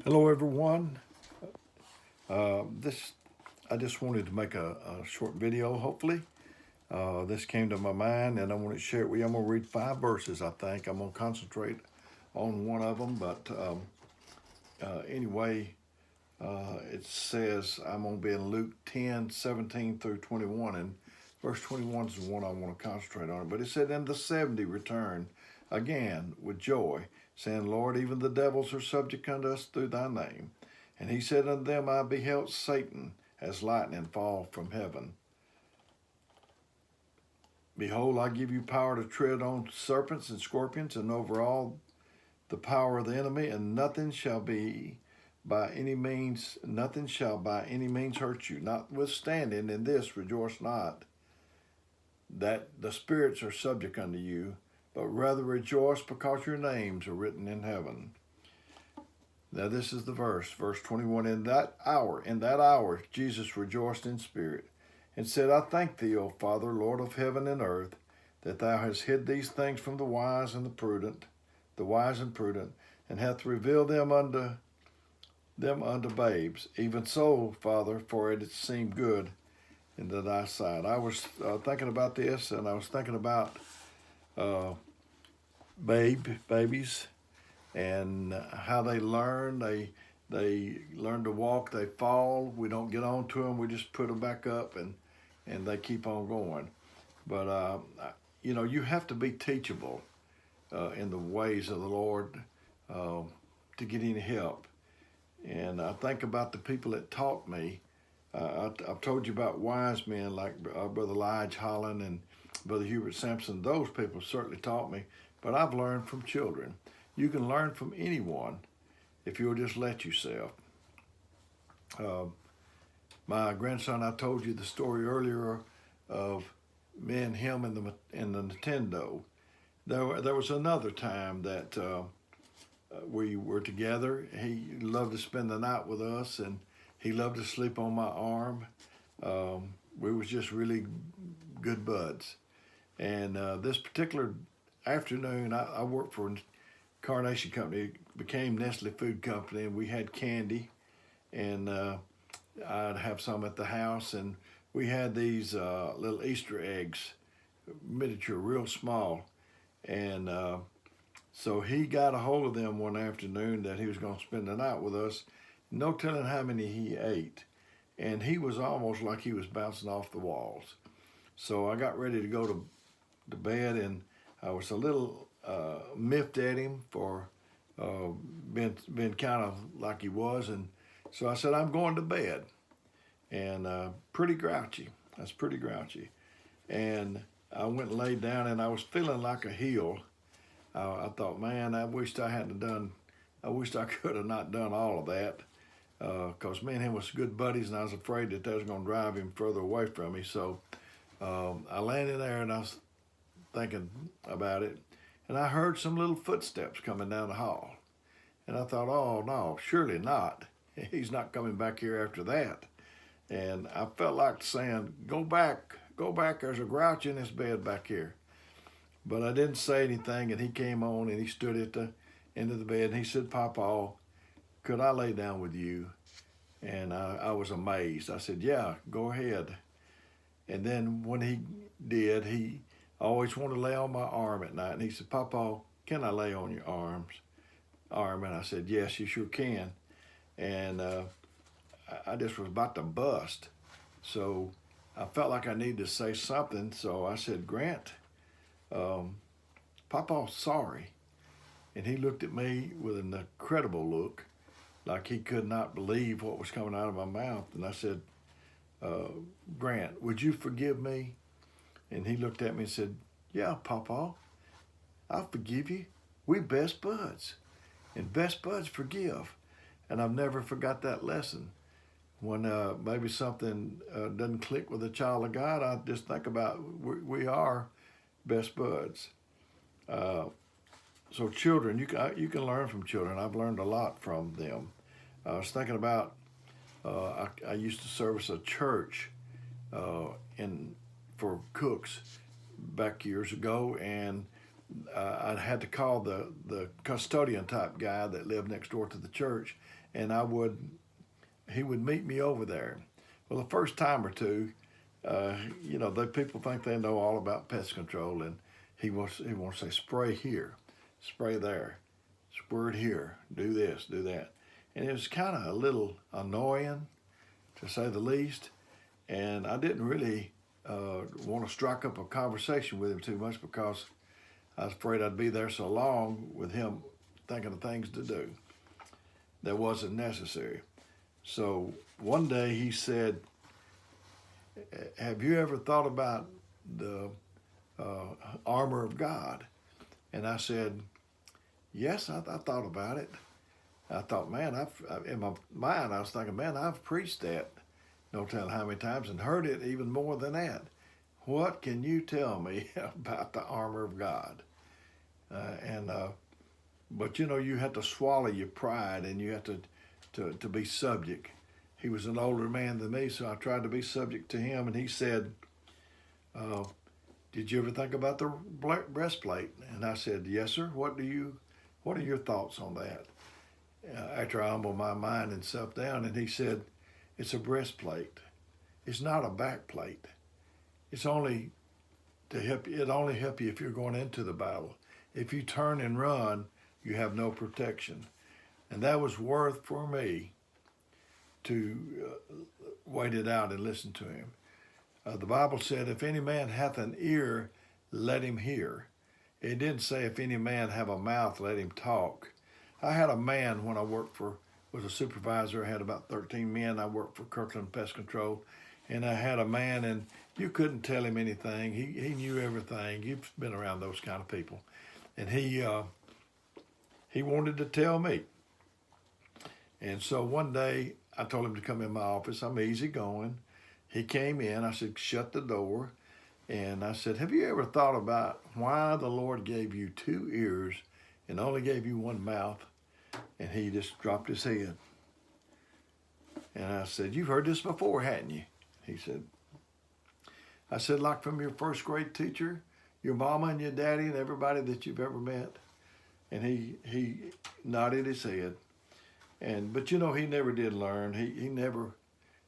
Hello, everyone. This I just wanted to make a short video. Hopefully, this came to my mind, and I want to share it with you. I'm gonna read 5 verses. I think I'm gonna concentrate on one of them, but anyway, it says I'm gonna be in Luke 10:17 through 21, and verse 21 is the one I want to concentrate on. But it said, "And the 70 returned again with joy, saying, Lord, even the devils are subject unto us through thy name. And he said unto them, I beheld Satan as lightning fall from heaven. Behold, I give you power to tread on serpents and scorpions and over all the power of the enemy, and nothing shall by any means hurt you. Notwithstanding in this rejoice not that the spirits are subject unto you, but rather rejoice because your names are written in heaven." Now this is the verse 21. In that hour, Jesus rejoiced in spirit and said, I thank thee, O Father, Lord of heaven and earth, that thou hast hid these things from the wise and prudent, and hath revealed them unto babes. Even so, Father, for it seemed good in thy sight. I was thinking about this, and I was thinking about uh, babies and how they learn. They learn to walk. They fall. We don't get on to them. We just put them back up, and they keep on going. But you have to be teachable in the ways of the Lord to get any help. And I think about the people that taught me. I've told you about wise men like Brother Lige Holland and Brother Hubert Sampson. Those people certainly taught me, but I've learned from children. You can learn from anyone if you'll just let yourself. My grandson, I told you the story earlier of me and him in the Nintendo. There was another time that we were together. He loved to spend the night with us, and he loved to sleep on my arm. We was just really good buds. And this particular afternoon, I worked for Carnation Company. It became Nestle Food Company, and we had candy, and I'd have some at the house, and we had these little Easter eggs, miniature, real small, and so he got a hold of them one afternoon that he was going to spend the night with us. No telling how many he ate, and he was almost like he was bouncing off the walls. So I got ready to go to bed, and I was a little miffed at him for being kind of like he was, and so I said, I'm going to bed, and pretty grouchy. That's pretty grouchy. And I went and laid down, and I was feeling like a heel. I thought, man, I wished I could have not done all of that, because me and him was good buddies, and I was afraid that was going to drive him further away from me. So I landed there, and I was thinking about it, and I heard some little footsteps coming down the hall. And I thought, oh, no, surely not. He's not coming back here after that. And I felt like saying, go back, there's a grouch in this bed back here. But I didn't say anything, and he came on, and he stood at the end of the bed, and he said, Papa, could I lay down with you? And I was amazed. I said, yeah, go ahead. And then when he did, he always wanted to lay on my arm at night. And he said, Papa, can I lay on your arm? And I said, yes, you sure can. And I just was about to bust. So I felt like I needed to say something. So I said, Grant, Papa's sorry. And he looked at me with an incredible look, like he could not believe what was coming out of my mouth. And I said, Grant, would you forgive me? And he looked at me and said, yeah, Papa, I'll forgive you. We best buds, and best buds forgive. And I've never forgot that lesson. When maybe something doesn't click with a child of God, I just think about we are best buds. So children, you can learn from children. I've learned a lot from them. I was thinking about I used to service a church for cooks back years ago, and I had to call the custodian type guy that lived next door to the church, and he would meet me over there. Well, the first time or two, the people think they know all about pest control, and he wants to say spray here, spray there, squirt here, do this, do that, and it was kind of a little annoying, to say the least. And I didn't really want to strike up a conversation with him too much because I was afraid I'd be there so long with him thinking of things to do that wasn't necessary. So one day he said, "Have you ever thought about the armor of God?" And I said, "Yes, I thought about it." I thought, man, in my mind, I was thinking, man, I've preached that no telling how many times and heard it even more than that. What can you tell me about the armor of God? But you have to swallow your pride, and you have to be subject. He was an older man than me, so I tried to be subject to him. And he said, "Did you ever think about the breastplate?" And I said, "Yes, sir. What are your thoughts on that?" After I humbled my mind and self down, and he said, "It's a breastplate. It's not a back plate. It's only to help you. It only help you if you're going into the battle. If you turn and run, you have no protection." And that was worth for me to wait it out and listen to him. The Bible said, "If any man hath an ear, let him hear." It didn't say, "If any man have a mouth, let him talk." I had a man when I was a supervisor. I had about 13 men. I worked for Kirkland Pest Control, and I had a man, and you couldn't tell him anything. He knew everything. You've been around those kind of people, and he wanted to tell me. And so one day I told him to come in my office. I'm easygoing. He came in. I said, "Shut the door." And I said, "Have you ever thought about why the Lord gave you two ears and only gave you one mouth?" And he just dropped his head. And I said, "You've heard this before, hadn't you?" He said, I said, "Like from your first grade teacher, your mama and your daddy and everybody that you've ever met?" And he nodded his head. But he never did learn. He never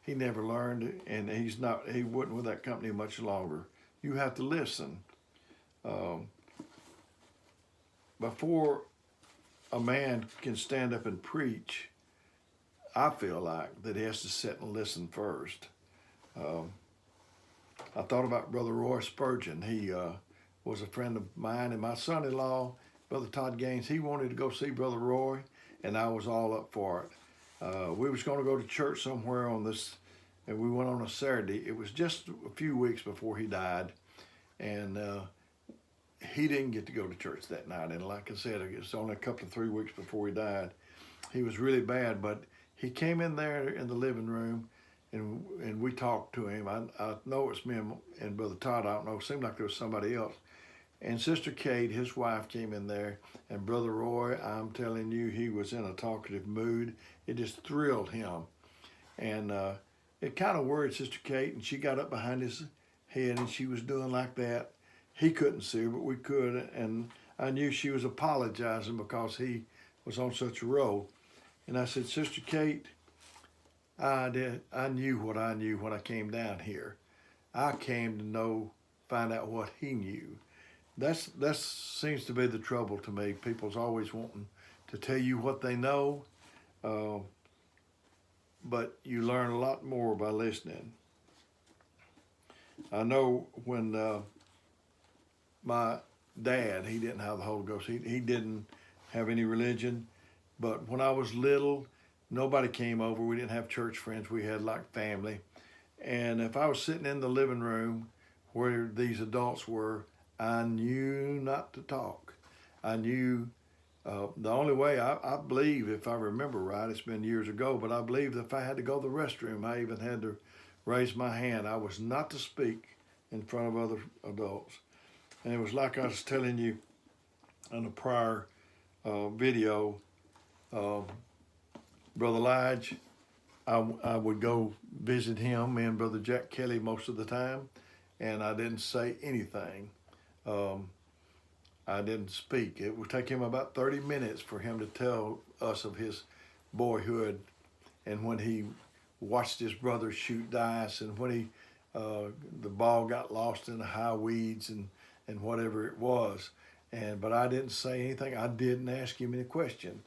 learned, and he wasn't with that company much longer. You have to listen. Before a man can stand up and preach, I feel like that he has to sit and listen first. I thought about Brother Roy Spurgeon. He was a friend of mine, and my son-in-law, Brother Todd Gaines, he wanted to go see Brother Roy, and I was all up for it. We was going to go to church somewhere on this, and we went on a Saturday. It was just a few weeks before he died, and he didn't get to go to church that night. And like I said, it was only a couple of 3 weeks before he died. He was really bad, but he came in there in the living room, and we talked to him. I know it's me and Brother Todd. I don't know. It seemed like there was somebody else. And Sister Kate, his wife, came in there, and Brother Roy, I'm telling you, he was in a talkative mood. It just thrilled him. And it kind of worried Sister Kate, and she got up behind his head, and she was doing like that. He couldn't see her, but we could, and I knew she was apologizing because he was on such a roll. And I said, "Sister Kate, I knew what I knew when I came down here. I came to find out what he knew." That seems to be the trouble to me. People's always wanting to tell you what they know, but you learn a lot more by listening. I know when my dad, he didn't have the Holy Ghost. He didn't have any religion, but when I was little, nobody came over. We didn't have church friends. We had like family. And if I was sitting in the living room where these adults were, I knew not to talk. I knew the only way, I believe, if I remember right, it's been years ago, but I believe if I had to go to the restroom, I even had to raise my hand. I was not to speak in front of other adults. And it was like I was telling you in a prior video, Brother Lige, I would go visit him, me and Brother Jack Kelly most of the time, and I didn't say anything. I didn't speak. It would take him about 30 minutes for him to tell us of his boyhood and when he watched his brother shoot dice and when the ball got lost in the high weeds and whatever it was. But I didn't say anything. I didn't ask him any question.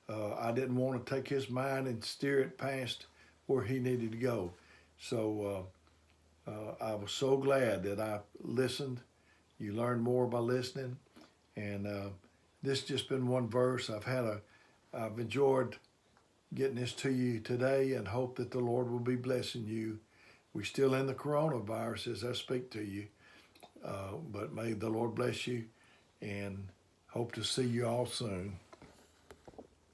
I didn't want to take his mind and steer it past where he needed to go. So I was so glad that I listened. You learn more by listening. And this just been one verse. I've enjoyed getting this to you today and hope that the Lord will be blessing you. We're still in the coronavirus as I speak to you. But may the Lord bless you and hope to see you all soon.